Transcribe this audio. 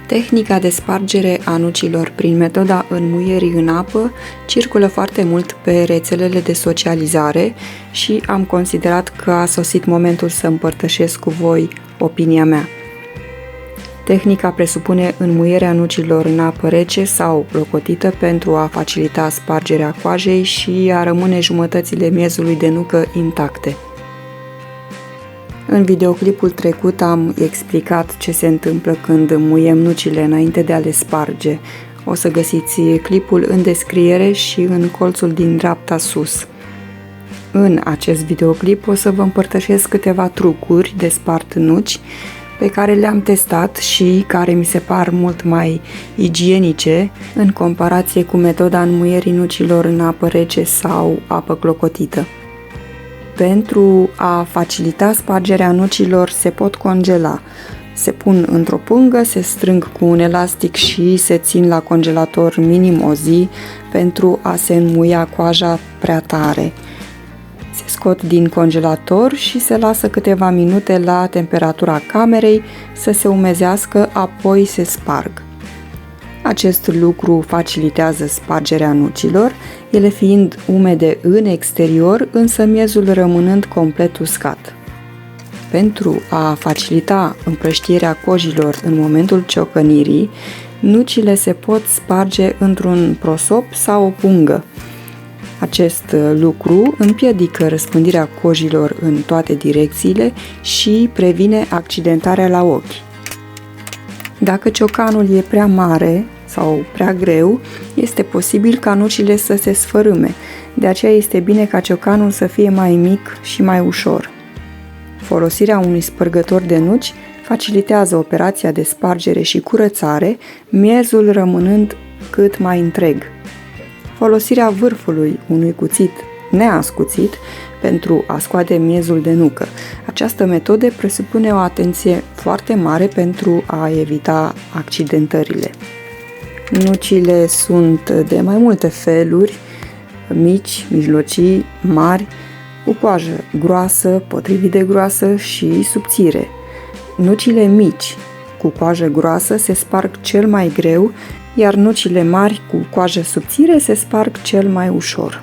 Tehnica de spargere a nucilor prin metoda înmuierii în apă circulă foarte mult pe rețelele de socializare și am considerat că a sosit momentul să împărtășesc cu voi opinia mea. Tehnica presupune înmuierea nucilor în apă rece sau clocotită pentru a facilita spargerea coajei și a rămâne jumătățile miezului de nucă intacte. În videoclipul trecut am explicat ce se întâmplă când înmuiem nucile înainte de a le sparge. O să găsiți clipul în descriere și în colțul din dreapta sus. În acest videoclip o să vă împărtășesc câteva trucuri de spart nuci pe care le-am testat și care mi se par mult mai igienice în comparație cu metoda înmuierii nucilor în apă rece sau apă clocotită. Pentru a facilita spargerea nucilor se pot congela. Se pun într-o pungă, se strâng cu un elastic și se țin la congelator minim o zi pentru a se înmuia coaja prea tare. Se scot din congelator și se lasă câteva minute la temperatura camerei să se umezească, apoi se sparg. Acest lucru facilitează spargerea nucilor, ele fiind umede în exterior, însă miezul rămânând complet uscat. Pentru a facilita împrăștierea cojilor în momentul ciocănirii, nucile se pot sparge într-un prosop sau o pungă. Acest lucru împiedică răspândirea cojilor în toate direcțiile și previne accidentarea la ochi. Dacă ciocanul e prea mare sau prea greu, este posibil ca nucile să se sfărâme, de aceea este bine ca ciocanul să fie mai mic și mai ușor. Folosirea unui spărgător de nuci facilitează operația de spargere și curățare, miezul rămânând cât mai întreg. Folosirea vârfului unui cuțit neascuțit pentru a scoate miezul de nucă. Această metodă presupune o atenție foarte mare pentru a evita accidentările. Nucile sunt de mai multe feluri, mici, mijlocii, mari, cu coajă groasă, potrivit de groasă și subțire. Nucile mici cu coajă groasă se sparg cel mai greu, iar nucile mari cu coajă subțire se sparg cel mai ușor.